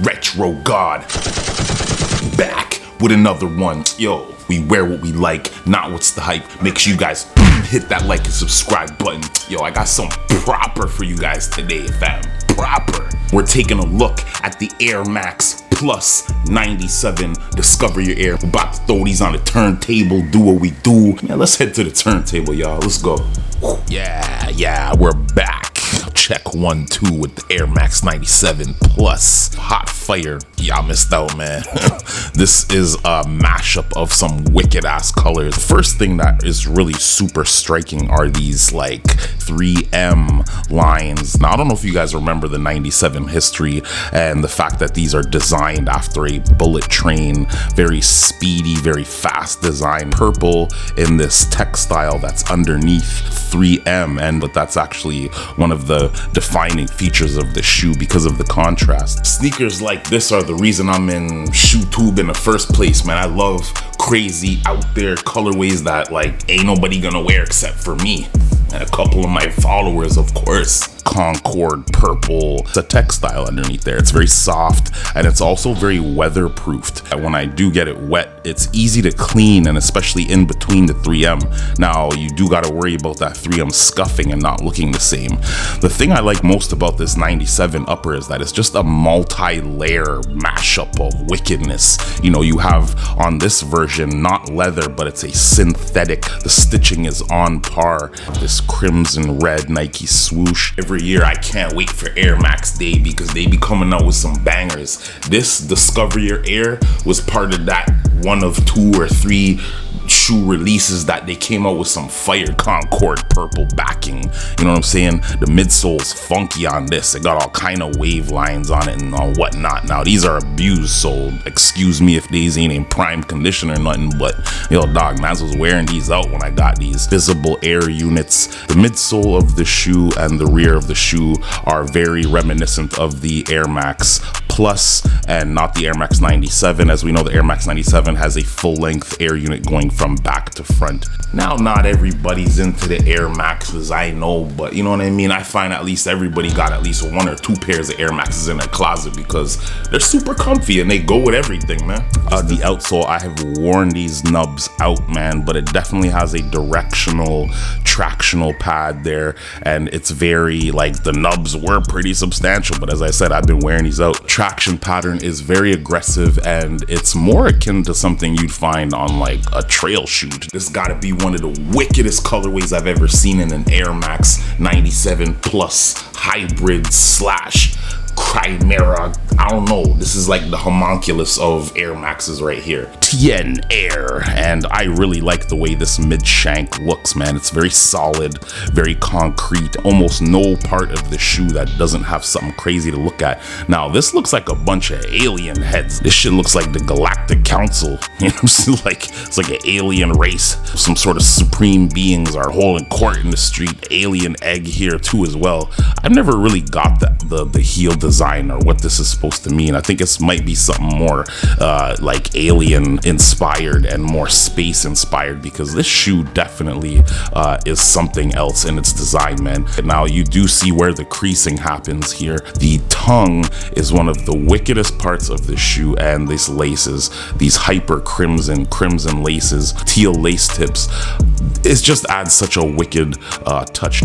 Retro God, back with another one. Yo, we wear what we like, not what's the hype. Make sure you guys hit that like and subscribe button. Yo, I got something proper for you guys today, fam. Proper. We're taking a look at the Air Max Plus 97. Discover your air. We're about to throw these on the turntable, do what we do. Yeah, let's head to the turntable, y'all. Let's go. Yeah, we're back. Check 1, 2 with the Air Max 97 Plus. Hot fire. Y'all missed out, man. This is a mashup of some wicked ass colors. The first thing that is really super striking are these like 3M lines. Now, I don't know if you guys remember the 97 history and the fact that these are designed after a bullet train, very speedy, very fast design. Purple in this textile that's underneath 3M, but that's actually one of the defining features of the shoe because of the contrast. Sneakers like this are the reason I'm in shoe tube in the first place, man. I love crazy out there colorways that like ain't nobody gonna wear except for me and a couple of my followers, of course. Concord purple. It's a textile underneath there. It's very soft and it's also very weatherproofed. And when I do get it wet, it's easy to clean, and especially in between the 3M. Now, you do got to worry about that 3M scuffing and not looking the same. The thing I like most about this 97 upper is that it's just a multi-layer mashup of wickedness. You know, you have on this version not leather, but it's a synthetic. The stitching is on par. This crimson red Nike swoosh. Every year I can't wait for Air Max Day because they be coming out with some bangers. This Discover Your Air was part of that one of 2 or 3 shoe releases that they came out with some fire. Concord purple backing, you know what I'm saying? The midsole's funky on this. It got all kind of wave lines on it and whatnot. Now these are abused, so excuse me if these ain't in prime condition or nothing, but yo dog, man, I was wearing these out when I got these visible air units. The midsole of the shoe and the rear of the shoe are very reminiscent of the Air Max Plus and not the Air Max 97. As we know, the Air Max 97 has a full-length air unit going from back to front. Now, not everybody's into the Air Maxes, I know, but you know what I mean? I find at least everybody got at least 1 or 2 pairs of Air Maxes in their closet because they're super comfy and they go with everything, man. The outsole, I have worn these nubs out, man, but it definitely has a directional, tractional pad there, and it's very, like, the nubs were pretty substantial, but as I said, I've been wearing these out. Traction pattern is very aggressive, and it's more akin to something you'd find on, like, a trail shoe. This gotta be one of the wickedest colorways I've ever seen in an Air Max 97 Plus hybrid slash Chimera. I don't know. This is like the homunculus of Air Maxes right here. Tien Air. And I really like the way this mid shank looks, man. It's very solid, very concrete. Almost no part of the shoe that doesn't have something crazy to look at. Now, this looks like a bunch of alien heads. This shit looks like the Galactic Council. You know, it's like an alien race. Some sort of supreme beings are holding court in the street. Alien egg here too as well. I've never really got the heel design or what this is supposed to mean. I think it might be something more like alien inspired and more space inspired, because this shoe definitely is something else in its design, man. Now you do see where the creasing happens here. The tongue is one of the wickedest parts of the shoe, and these laces, these hyper crimson laces, teal lace tips, it just adds such a wicked touch.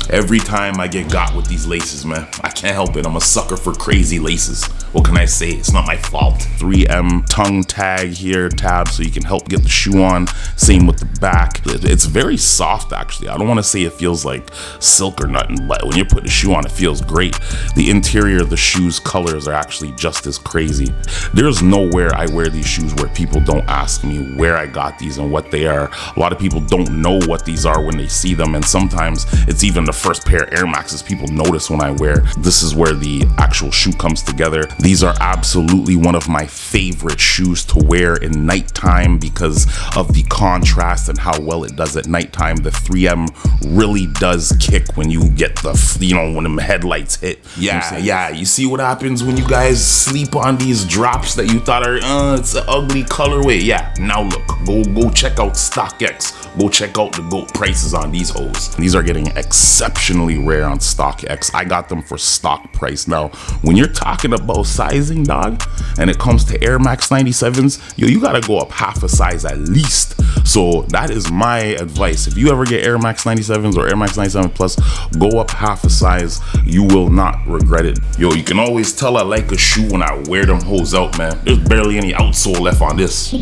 Every time I get got with these laces, man, I can't help it. I'm a sucker for crazy laces. What can I say? It's not my fault. 3M tongue tag here, tab, so you can help get the shoe on. Same with the back. It's very soft, actually. I don't want to say it feels like silk or nothing, but when you put the shoe on, it feels great. The interior of the shoe's colors are actually just as crazy. There's nowhere I wear these shoes where people don't ask me where I got these and what they are. A lot of people don't know what these are when they see them, and sometimes it's even the first pair of Air Maxes people notice when I wear. This is where the actual shoe comes together. These are absolutely one of my favorite shoes to wear in nighttime because of the contrast and how well it does at nighttime. The 3M really does kick when you get the, you know, when the headlights hit. Yeah, you see what happens when you guys sleep on these drops that you thought are, it's an ugly colorway. Yeah, now look, go check out StockX. go check out the GOAT prices on these hoes. These are getting exceptionally rare on StockX. I got them for stock price. Now, when you're talking about sizing, dog, and it comes to Air Max 97s, yo, you gotta go up half a size at least. So that is my advice. If you ever get Air Max 97s or Air Max 97 Plus, go up half a size. You will not regret it. Yo, you can always tell I like a shoe when I wear them hoes out, man. There's barely any outsole left on this.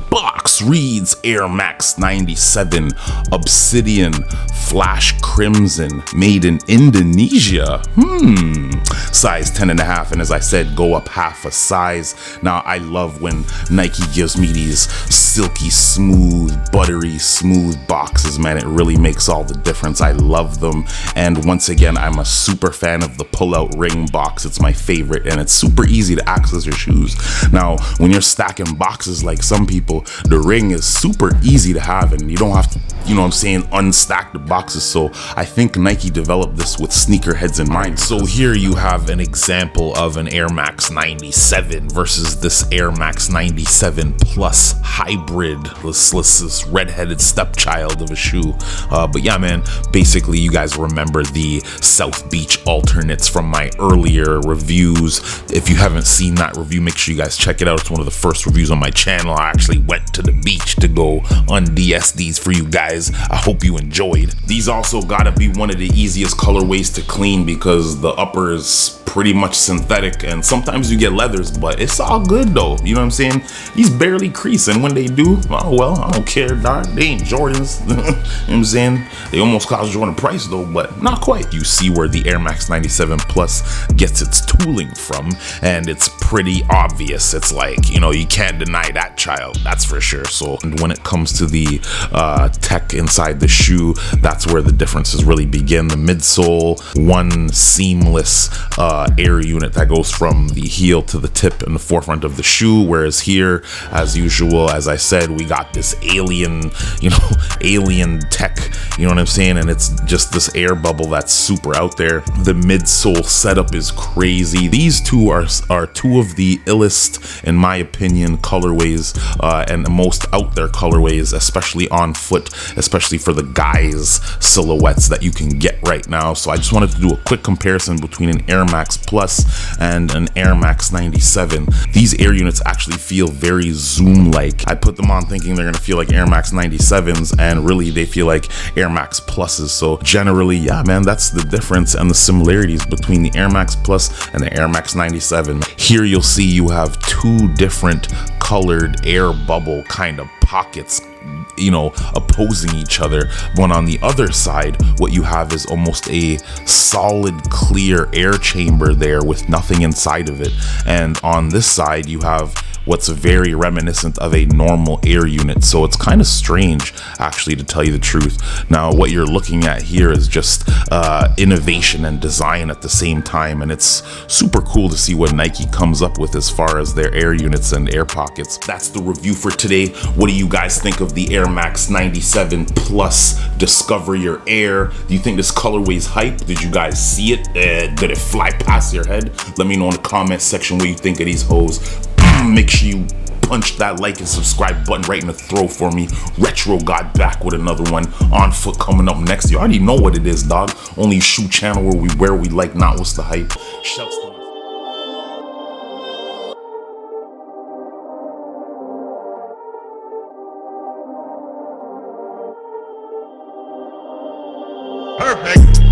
Box reads Air Max 97 Obsidian Flash Crimson, made in Indonesia. Size 10.5, and as I said, go up half a size. Now, I love when Nike gives me these silky smooth, buttery smooth boxes, man. It really makes all the difference. I love them. And once again, I'm a super fan of the pull-out ring box. It's my favorite, and it's super easy to access your shoes. Now, when you're stacking boxes like some people, the ring is super easy to have, and you don't have to, you know what I'm saying, unstack the boxes. So I think Nike developed this with sneakerheads in mind. So here you have an example of an Air Max 97 versus this Air Max 97 Plus hybrid, this redheaded stepchild of a shoe. But yeah, man, basically you guys remember the South Beach alternates from my earlier reviews. If you haven't seen that review, make sure you guys check it out. It's one of the first reviews on my channel. I actually went to the beach to go un-DS these for you guys. I hope you enjoyed. These also gotta be one of the easiest colorways to clean because the upper is pretty much synthetic, and sometimes you get leathers, but it's all good though. You know what I'm saying? These barely crease, and when they do, oh well, I don't care, dog. They ain't Jordans. You know what I'm saying? They almost cost Jordan price though, but not quite. You see where the Air Max 97 Plus gets its tooling from, and it's pretty obvious. It's like, you know, you can't deny that child, that's for sure. So when it comes to the tech inside the shoe, that's where the differences really begin. The midsole, one seamless air unit that goes from the heel to the tip in the forefront of the shoe, whereas here, as usual, as I said, we got this alien, you know, alien tech, you know what I'm saying, and it's just this air bubble that's super out there. The midsole setup is crazy. These two are two of the illest, in my opinion, colorways, and the most out there colorways, especially on foot, especially for the guys silhouettes that you can get right now. So I just wanted to do a quick comparison between an Air Max Plus and an Air Max 97. These air units actually feel very Zoom-like. I put them on thinking they're gonna feel like Air Max 97s, and really they feel like Air Max Pluses. So generally, yeah, man, that's the difference and the similarities between the Air Max Plus and the Air Max 97. Here you'll see you have two different colored air bubble kind of pockets, you know, opposing each other. But on the other side, what you have is almost a solid clear air chamber there with nothing inside of it. And on this side, you have what's very reminiscent of a normal air unit. So it's kind of strange, actually, to tell you the truth. Now, what you're looking at here is just innovation and design at the same time, and it's super cool to see what Nike comes up with as far as their air units and air pockets. That's the review for today. What do you guys think of the Air Max 97 Plus Discover Your Air? Do you think this colorway is hype? Did you guys see it? Did it fly past your head? Let me know in the comment section what you think of these hoes. Make sure you punch that like and subscribe button right in the throat for me. Retro got back with another one on foot coming up next. You already know what it is, dog. Only shoe channel where we wear we like, not what's the hype. Shouts to Perfect.